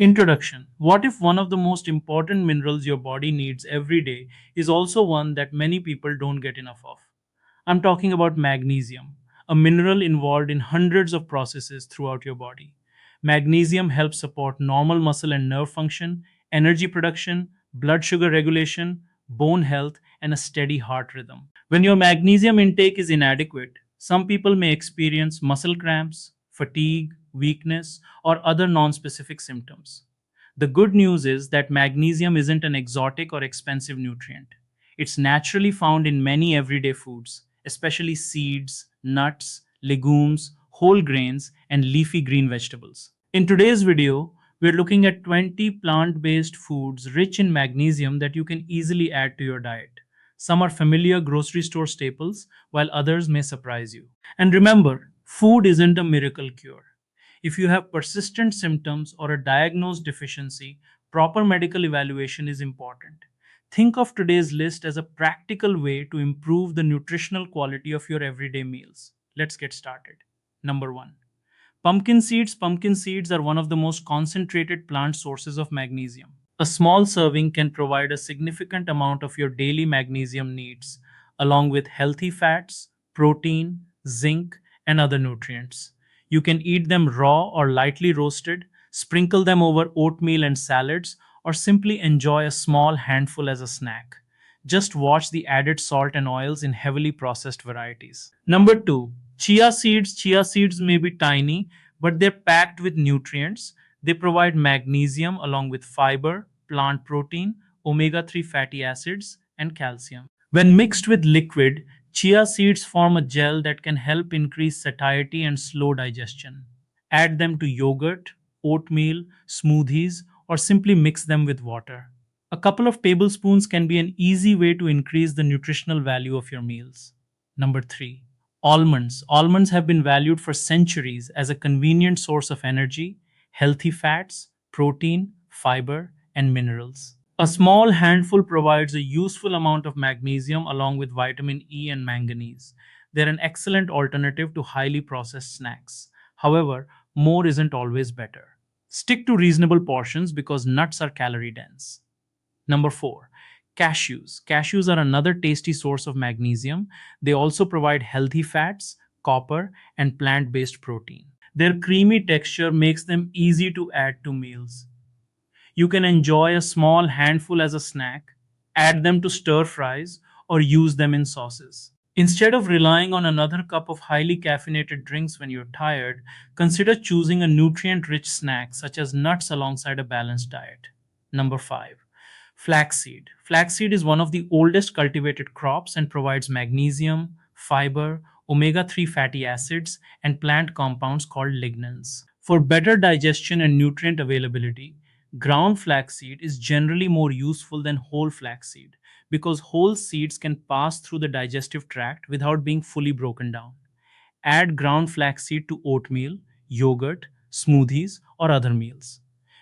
Introduction. What if one of the most important minerals your body needs every day is also one that many people don't get enough of? I'm talking about magnesium, a mineral involved in hundreds of processes throughout your body. Magnesium helps support normal muscle and nerve function, energy production, blood sugar regulation, bone health, and a steady heart rhythm. When your magnesium intake is inadequate, some people may experience muscle cramps, fatigue, weakness, or other non-specific symptoms. The good news is that magnesium isn't an exotic or expensive nutrient. It's naturally found in many everyday foods, especially seeds, nuts, legumes, whole grains, and leafy green vegetables. In today's video, we're looking at 20 plant-based foods rich in magnesium that you can easily add to your diet. Some are familiar grocery store staples, while others may surprise you. And remember, food isn't a miracle cure. If you have persistent symptoms or a diagnosed deficiency, proper medical evaluation is important. Think of today's list as a practical way to improve the nutritional quality of your everyday meals. Let's get started. Number 1. Pumpkin seeds. Pumpkin seeds are one of the most concentrated plant sources of magnesium. A small serving can provide a significant amount of your daily magnesium needs, along with healthy fats, protein, zinc, and other nutrients. You can eat them raw or lightly roasted, sprinkle them over oatmeal and salads, or simply enjoy a small handful as a snack. Just watch the added salt and oils in heavily processed varieties. Number 2. Chia seeds. Chia seeds may be tiny, but they're packed with nutrients. They provide magnesium along with fiber, plant protein, omega-3 fatty acids, and calcium. When mixed with liquid, chia seeds form a gel that can help increase satiety and slow digestion. Add them to yogurt, oatmeal, smoothies, or simply mix them with water. A couple of tablespoons can be an easy way to increase the nutritional value of your meals. Number 3. Almonds. Almonds have been valued for centuries as a convenient source of energy, healthy fats, protein, fiber, and minerals. A small handful provides a useful amount of magnesium along with vitamin E and manganese. They're an excellent alternative to highly processed snacks. However, more isn't always better. Stick to reasonable portions because nuts are calorie dense. Number 4. Cashews. Cashews are another tasty source of magnesium. They also provide healthy fats, copper, and plant based protein. Their creamy texture makes them easy to add to meals. You can enjoy a small handful as a snack, add them to stir fries, or use them in sauces. Instead of relying on another cup of highly caffeinated drinks when you're tired, consider choosing a nutrient rich snack such as nuts alongside a balanced diet. Number 5. Flaxseed. Flaxseed is one of the oldest cultivated crops and provides magnesium, fiber, omega-3 fatty acids, and plant compounds called lignans. For better digestion and nutrient availability, ground flaxseed is generally more useful than whole flaxseed because whole seeds can pass through the digestive tract without being fully broken down. Add ground flaxseed to oatmeal, yogurt, smoothies, or other meals.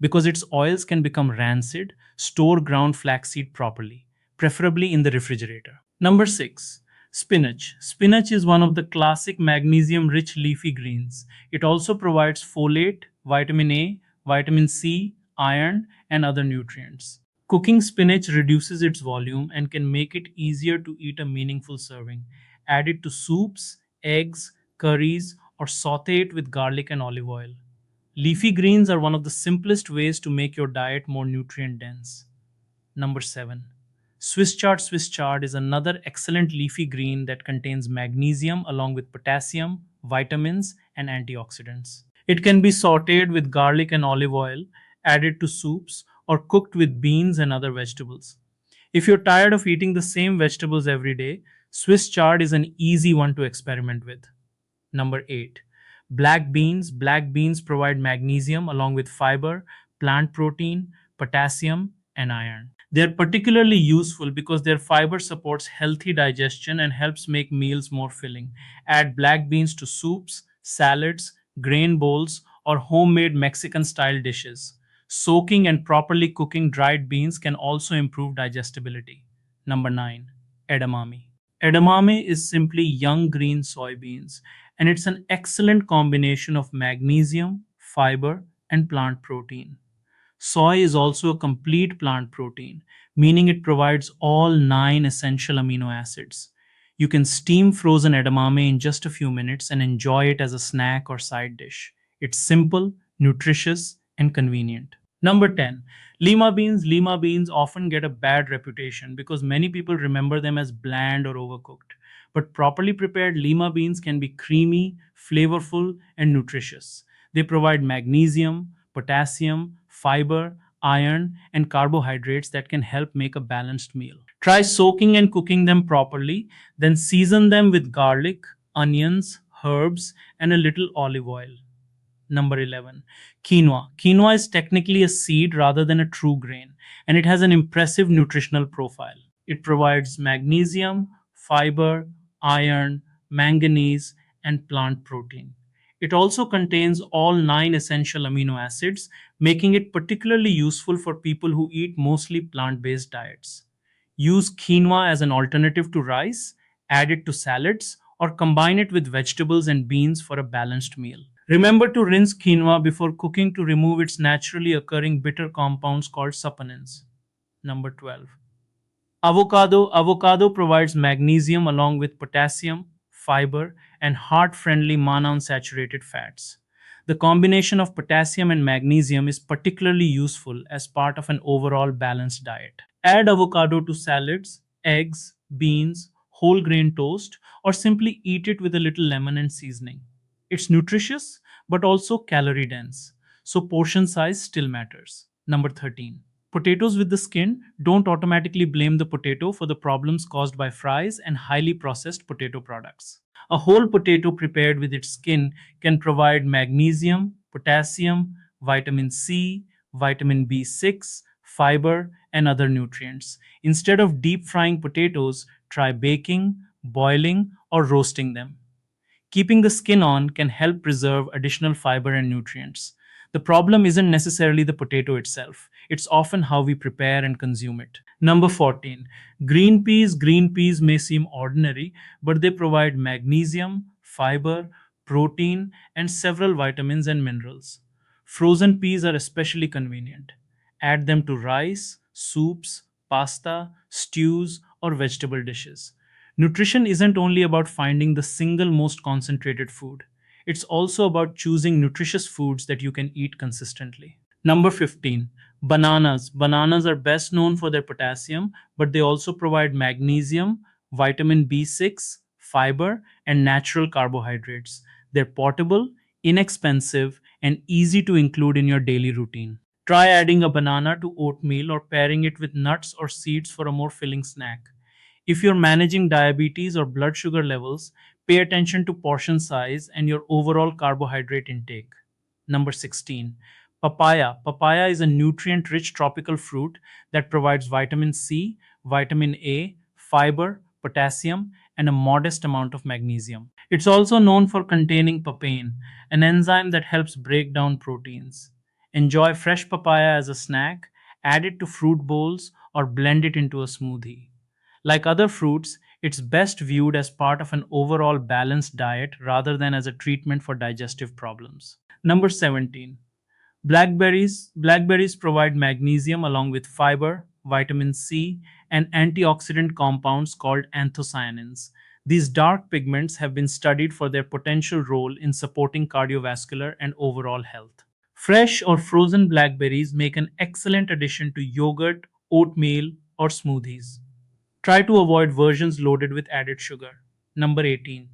Because its oils can become rancid, store ground flaxseed properly, preferably in the refrigerator. Number 6. Spinach. Spinach is one of the classic magnesium rich leafy greens. It also provides folate, vitamin A, vitamin C, iron, and other nutrients. Cooking spinach reduces its volume and can make it easier to eat a meaningful serving. Add it to soups, eggs, curries, or saute it with garlic and olive oil. Leafy greens are one of the simplest ways to make your diet more nutrient dense. Number 7. Swiss chard. Swiss chard is another excellent leafy green that contains magnesium along with potassium, vitamins, and antioxidants. It can be sauteed with garlic and olive oil, added to soups, or cooked with beans and other vegetables. If you're tired of eating the same vegetables every day, Swiss chard is an easy one to experiment with. Number 8. Black beans. Black beans provide magnesium along with fiber, plant protein, potassium, and iron. They are particularly useful because their fiber supports healthy digestion and helps make meals more filling. Add black beans to soups, salads, grain bowls, or homemade Mexican style dishes. Soaking and properly cooking dried beans can also improve digestibility. Number 9. Edamame. Edamame is simply young green soybeans, and it's an excellent combination of magnesium, fiber, and plant protein. Soy is also a complete plant protein, meaning it provides all 9 essential amino acids. You can steam frozen edamame in just a few minutes and enjoy it as a snack or side dish. It's simple, nutritious, and convenient. Number 10. Lima beans. Lima beans often get a bad reputation because many people remember them as bland or overcooked. But properly prepared lima beans can be creamy, flavorful, and nutritious. They provide magnesium, potassium, fiber, iron, and carbohydrates that can help make a balanced meal. Try soaking and cooking them properly, then season them with garlic, onions, herbs, and a little olive oil. Number 11. Quinoa. Quinoa is technically a seed rather than a true grain, and it has an impressive nutritional profile. It provides magnesium, fiber, iron, manganese, and plant protein. It also contains all 9 essential amino acids, making it particularly useful for people who eat mostly plant based diets. Use quinoa as an alternative to rice, add it to salads, or combine it with vegetables and beans for a balanced meal. Remember to rinse quinoa before cooking to remove its naturally occurring bitter compounds called saponins. Number 12. Avocado. Avocado provides magnesium along with potassium, fiber, and heart-friendly monounsaturated fats. The combination of potassium and magnesium is particularly useful as part of an overall balanced diet. Add avocado to salads, eggs, beans, whole grain toast, or simply eat it with a little lemon and seasoning. It's nutritious but also calorie dense, so portion size still matters. Number 13. Potatoes with the skin. Don't automatically blame the potato for the problems caused by fries and highly processed potato products. A whole potato prepared with its skin can provide magnesium, potassium, vitamin C, vitamin B6, fiber, and other nutrients. Instead of deep frying potatoes, try baking, boiling, or roasting them. Keeping the skin on can help preserve additional fiber and nutrients. The problem isn't necessarily the potato itself, it's often how we prepare and consume it. Number 14. Green peas. Green peas may seem ordinary, but they provide magnesium, fiber, protein, and several vitamins and minerals. Frozen peas are especially convenient. Add them to rice, soups, pasta, stews, or vegetable dishes. Nutrition isn't only about finding the single most concentrated food. It's also about choosing nutritious foods that you can eat consistently. Number 15. Bananas. Bananas are best known for their potassium, but they also provide magnesium, vitamin B6, fiber, and natural carbohydrates. They're portable, inexpensive, and easy to include in your daily routine. Try adding a banana to oatmeal or pairing it with nuts or seeds for a more filling snack. If you're managing diabetes or blood sugar levels, pay attention to portion size and your overall carbohydrate intake. Number 16. Papaya. Papaya is a nutrient rich tropical fruit that provides vitamin C, vitamin A, fiber, potassium, and a modest amount of magnesium. It's also known for containing papain, an enzyme that helps break down proteins. Enjoy fresh papaya as a snack, add it to fruit bowls, or blend it into a smoothie. Like other fruits, it's best viewed as part of an overall balanced diet rather than as a treatment for digestive problems. Number 17. Blackberries. Blackberries provide magnesium along with fiber, vitamin C, and antioxidant compounds called anthocyanins. These dark pigments have been studied for their potential role in supporting cardiovascular and overall health. Fresh or frozen blackberries make an excellent addition to yogurt, oatmeal, or smoothies. Try to avoid versions loaded with added sugar. Number 18.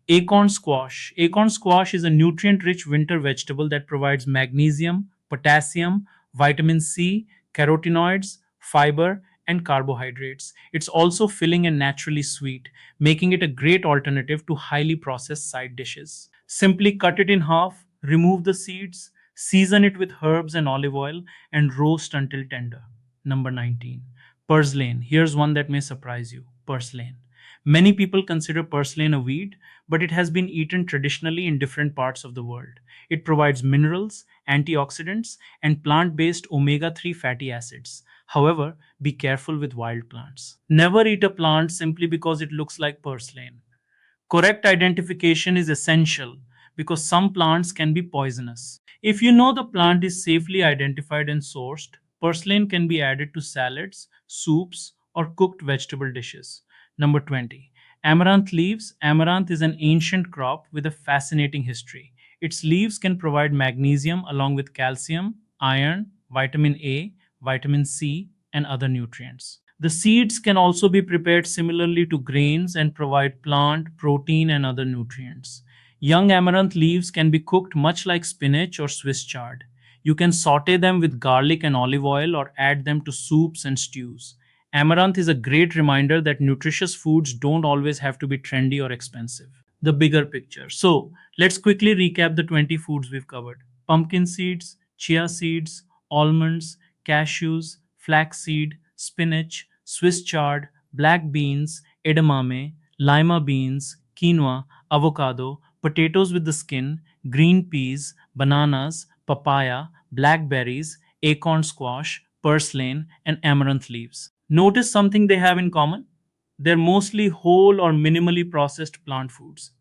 Acorn squash. Acorn squash is a nutrient rich winter vegetable that provides magnesium, potassium, vitamin C, carotenoids, fiber, and carbohydrates. It's also filling and naturally sweet, making it a great alternative to highly processed side dishes. Simply cut it in half, remove the seeds, season it with herbs and olive oil, and roast until tender. Number 19. Purslane. Here's one that may surprise you. Purslane. Many people consider purslane a weed, but it has been eaten traditionally in different parts of the world. It provides minerals, antioxidants, and plant based omega 3 fatty acids. However, be careful with wild plants. Never eat a plant simply because it looks like purslane. Correct identification is essential. because some plants can be poisonous. If you know the plant is safely identified and sourced, purslane can be added to salads, soups, or cooked vegetable dishes. Number 20. Amaranth leaves. Amaranth is an ancient crop with a fascinating history. Its leaves can provide magnesium along with calcium, iron, vitamin A, vitamin C, and other nutrients. The seeds can also be prepared similarly to grains and provide plant, protein, and other nutrients. Young amaranth leaves can be cooked much like spinach or Swiss chard. You can saute them with garlic and olive oil or add them to soups and stews. Amaranth is a great reminder that nutritious foods don't always have to be trendy or expensive. The bigger picture. So, let's quickly recap the 20 foods we've covered: pumpkin seeds, chia seeds, almonds, cashews, flaxseed, spinach, Swiss chard, black beans, edamame, lima beans, quinoa, avocado, potatoes with the skin, green peas, bananas, papaya, blackberries, acorn squash, purslane, and amaranth leaves. Notice something they have in common? They're mostly whole or minimally processed plant foods.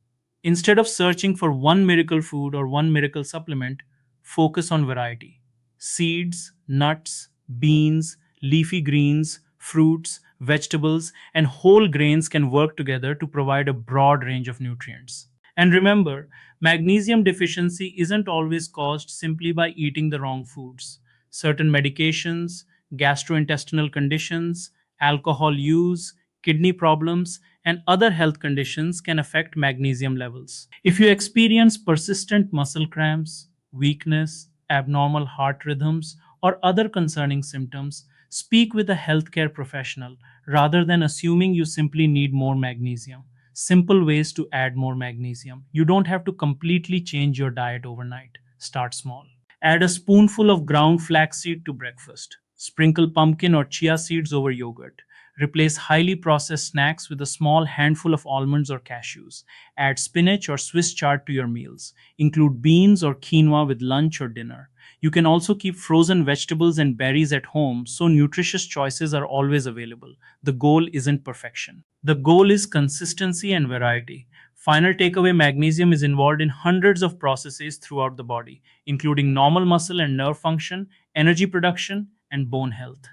Instead of searching for one miracle food or one miracle supplement, focus on variety. Seeds, nuts, beans, leafy greens, fruits, vegetables, and whole grains can work together to provide a broad range of nutrients. And remember, magnesium deficiency isn't always caused simply by eating the wrong foods. Certain medications, gastrointestinal conditions, alcohol use, kidney problems, and other health conditions can affect magnesium levels. If you experience persistent muscle cramps, weakness, abnormal heart rhythms, or other concerning symptoms, speak with a healthcare professional rather than assuming you simply need more magnesium. Simple ways to add more magnesium. You don't have to completely change your diet overnight. Start small. Add a spoonful of ground flaxseed to breakfast. Sprinkle pumpkin or chia seeds over yogurt. Replace highly processed snacks with a small handful of almonds or cashews. Add spinach or Swiss chard to your meals. Include beans or quinoa with lunch or dinner. You can also keep frozen vegetables and berries at home so nutritious choices are always available. The goal isn't perfection. The goal is consistency and variety. Final takeaway: magnesium is involved in hundreds of processes throughout the body, including normal muscle and nerve function, energy production, and bone health.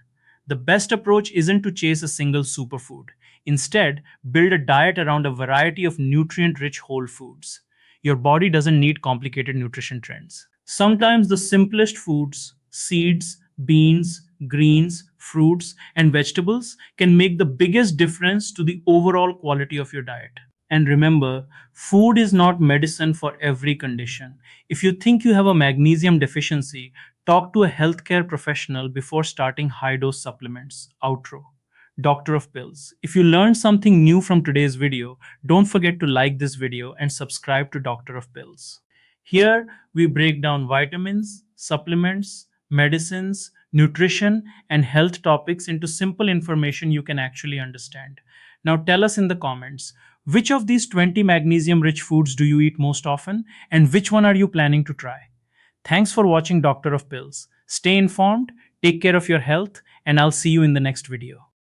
The best approach isn't to chase a single superfood. Instead, build a diet around a variety of nutrient rich whole foods. Your body doesn't need complicated nutrition trends. Sometimes the simplest foods, seeds, beans, greens, fruits, and vegetables can make the biggest difference to the overall quality of your diet. And remember, food is not medicine for every condition. If you think you have a magnesium deficiency, talk to a healthcare professional before starting high dose supplements. Outro. Doctor of Pills. If you learned something new from today's video, don't forget to like this video and subscribe to Doctor of Pills. Here, we break down vitamins, supplements, medicines, nutrition, and health topics into simple information you can actually understand. Now, tell us in the comments, which of these 20 magnesium rich foods do you eat most often, and which one are you planning to try? Thanks for watching Doctor of Pills. Stay informed, take care of your health, and I'll see you in the next video.